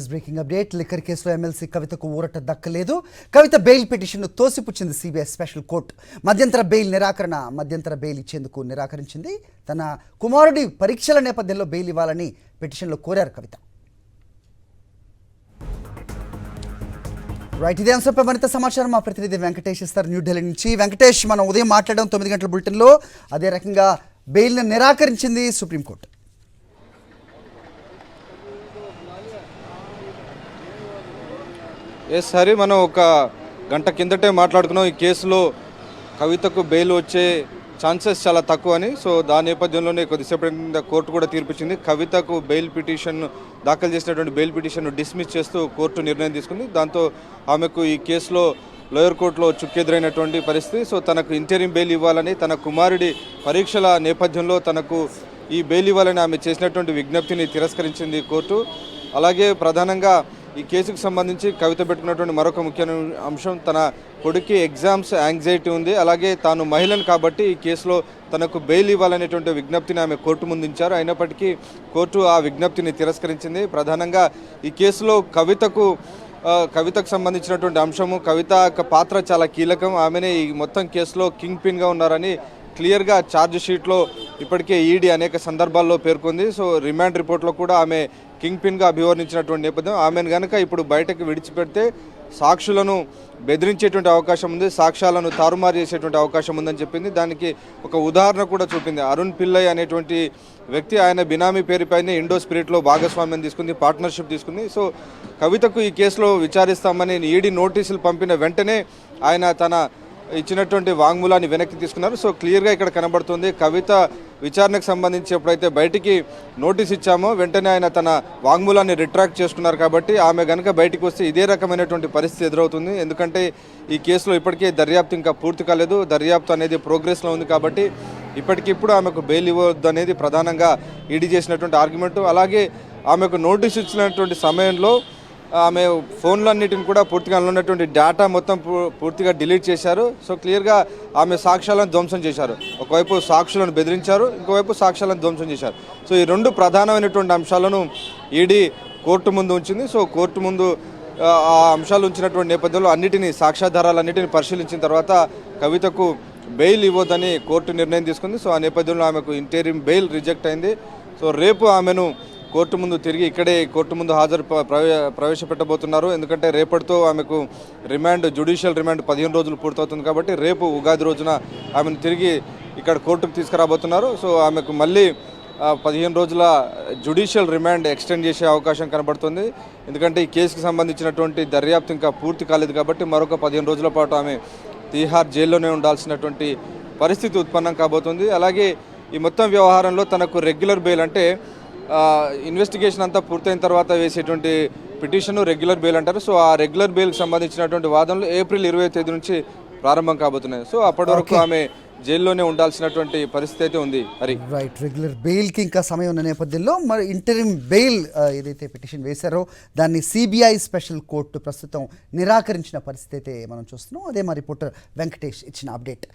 Breaking update. Liquor కేసులో MLC కవితకు ఊరట దక్కలేదు. కవిత బెయిల్ పిటిషన్ను తోసిపుచ్చింది సిబిఐ స్పెషల్ కోర్టు. మధ్యంతర బెయిల్ ఇచ్చేందుకు నిరాకరించింది. తన కుమారుడి పరీక్షల నేపథ్యంలో బెయిల్ ఇవ్వాలని పిటిషన్లో కోరారు కవిత. రైట్, ఇదే అంశంపై మరింత సమాచారం మా ప్రతినిధి వెంకటేష్ ఇస్తారు న్యూఢిల్లీ నుంచి. వెంకటేష్, మనం ఉదయం మాట్లాడడం 9 గంటల బులెటిన్లో అదే రకంగా బెయిల్ను నిరాకరించింది సుప్రీంకోర్టు. ఎస్ హరి, మనం ఒక గంట కిందటే మాట్లాడుకున్నాం ఈ కేసులో కవితకు బెయిల్ వచ్చే ఛాన్సెస్ చాలా తక్కువ అని. సో దాని నేపథ్యంలోనే కొద్దిసేపటి కింద కోర్టు కూడా తీర్పిచ్చింది. కవితకు బెయిల్ పిటిషన్ దాఖలు చేసినటువంటి బెయిల్ పిటిషన్ను డిస్మిస్ చేస్తూ కోర్టు నిర్ణయం తీసుకుంది. దాంతో ఆమెకు ఈ కేసులో లోయర్ కోర్టులో చుక్కెదురైనటువంటి పరిస్థితి. సో తనకు ఇంటరిం బెయిల్ ఇవ్వాలని, తన కుమారుడి పరీక్షల నేపథ్యంలో తనకు ఈ బెయిల్ ఇవ్వాలని ఆమె చేసినటువంటి విజ్ఞప్తిని తిరస్కరించింది కోర్టు. అలాగే ప్రధానంగా ఈ కేసుకు సంబంధించి కవిత పెట్టుకున్నటువంటి మరొక ముఖ్యమైన అంశం, తన కొడుకు ఎగ్జామ్స్ యాంగ్జైటీ ఉంది. అలాగే తాను మహిళను కాబట్టి ఈ కేసులో తనకు బెయిల్ ఇవ్వాలనేటువంటి విజ్ఞప్తిని ఆమె కోర్టు ముందుంచారు. అయినప్పటికీ కోర్టు ఆ విజ్ఞప్తిని తిరస్కరించింది. ప్రధానంగా ఈ కేసులో కవితకు సంబంధించినటువంటి అంశము, కవిత యొక్క పాత్ర చాలా కీలకం. ఆమెనే ఈ మొత్తం కేసులో కింగ్ పిన్గా ఉన్నారని క్లియర్గా ఛార్జ్ షీట్లో ఇప్పటికే ఈడీ అనేక సందర్భాల్లో పేర్కొంది. సో రిమాండ్ రిపోర్ట్లో కూడా ఆమె కింగ్ పిన్గా అభివర్ణించినటువంటి నేపథ్యం. ఆమెను కనుక ఇప్పుడు బయటకు విడిచిపెడితే సాక్షులను బెదిరించేటువంటి అవకాశం ఉంది, సాక్ష్యాలను తారుమారు చేసేటువంటి అవకాశం ఉందని చెప్పింది. దానికి ఒక ఉదాహరణ కూడా చూపింది. అరుణ్ పిల్లయ్ అనేటువంటి వ్యక్తి ఆయన బినామీ పేరుపైనే ఇండో స్పిరిట్లో భాగస్వామ్యం తీసుకుంది, పార్ట్నర్షిప్ తీసుకుంది. సో కవితకు ఈ కేసులో విచారిస్తామని ఈడీ నోటీసులు పంపిన వెంటనే ఆయన తన ఇచ్చినటువంటి వాంగ్మూలాన్ని వెనక్కి తీసుకున్నారు. సో క్లియర్గా ఇక్కడ కనబడుతుంది, కవిత విచారణకు సంబంధించి ఎప్పుడైతే బయటికి నోటీస్ ఇచ్చామో వెంటనే ఆయన తన వాంగ్మూలాన్ని రిట్రాక్ట్ చేసుకున్నారు. కాబట్టి ఆమె కనుక బయటికి వస్తే ఇదే రకమైనటువంటి పరిస్థితి ఎదురవుతుంది. ఎందుకంటే ఈ కేసులో ఇప్పటికే దర్యాప్తు ఇంకా పూర్తి కాలేదు, దర్యాప్తు అనేది ప్రోగ్రెస్లో ఉంది. కాబట్టి ఇప్పటికిప్పుడు ఆమెకు బెయిల్ ఇవ్వద్దు అనేది ప్రధానంగా ఈడీ చేసినటువంటి ఆర్గ్యుమెంటు. అలాగే ఆమెకు నోటీస్ ఇచ్చినటువంటి సమయంలో ఆమె ఫోన్లన్నిటిని కూడా పూర్తిగా అందులో ఉన్నటువంటి డేటా మొత్తం పూర్తిగా డిలీట్ చేశారు. సో క్లియర్గా ఆమె సాక్ష్యాలను ధ్వంసం చేశారు. ఒకవైపు సాక్షులను బెదిరించారు, ఇంకోవైపు సాక్ష్యాలను ధ్వంసం చేశారు. సో ఈ రెండు ప్రధానమైనటువంటి అంశాలను ఈడీ కోర్టు ముందు ఉంచింది. సో కోర్టు ముందు ఆ అంశాలు ఉంచినటువంటి నేపథ్యంలో అన్నిటినీ సాక్ష్యాధారాలన్నిటిని పరిశీలించిన తర్వాత కవితకు బెయిల్ ఇవ్వద్దని కోర్టు నిర్ణయం తీసుకుంది. సో ఆ నేపథ్యంలో ఆమెకు ఇంటరిమ్ బెయిల్ రిజెక్ట్ అయింది. సో రేపు ఆమెను కోర్టు ముందు తిరిగి ఇక్కడే కోర్టు ముందు ప్రవేశపెట్టబోతున్నారు. ఎందుకంటే రేపటితో ఆమెకు జ్యుడిషియల్ రిమాండ్ 15 రోజులు పూర్తవుతుంది. కాబట్టి రేపు ఉగాది రోజున ఆమెను తిరిగి ఇక్కడ కోర్టుకు తీసుకురాబోతున్నారు. సో ఆమెకు మళ్ళీ 15 రోజుల జ్యుడిషియల్ రిమాండ్ ఎక్స్టెండ్ చేసే అవకాశం కనబడుతుంది. ఎందుకంటే ఈ కేసుకు సంబంధించినటువంటి దర్యాప్తు ఇంకా పూర్తి కాలేదు. కాబట్టి మరొక 15 రోజుల పాటు ఆమె తీహార్ జైల్లోనే ఉండాల్సినటువంటి పరిస్థితి ఉత్పన్నం కాబోతుంది. అలాగే ఈ మొత్తం వ్యవహారంలో తనకు రెగ్యులర్ బెయిల్, అంటే ఇన్వెస్టిగేషన్ అంతా పూర్తయిన తర్వాత వేసేటువంటి పిటిషన్ రెగ్యులర్ బెయిల్ అంటారు. సో ఆ రెగ్యులర్ బెయిల్కి సంబంధించినటువంటి వాదనలు ఏప్రిల్ 20వ తేదీ నుంచి ప్రారంభం కాబోతున్నాయి. సో అప్పటి వరకు ఆమె జైల్లోనే ఉండాల్సినటువంటి పరిస్థితి అయితే ఉంది. రైట్, రెగ్యులర్ బెయిల్కి ఇంకా సమయం ఉన్న నేపథ్యంలో మరి ఇంటరిమ్ బెయిల్ ఏదైతే పిటిషన్ వేశారో దాన్ని సిబిఐ స్పెషల్ కోర్టు ప్రస్తుతం నిరాకరించిన పరిస్థితి అయితే మనం చూస్తున్నాం. అదే మా రిపోర్టర్ వెంకటేష్ ఇచ్చిన అప్డేట్.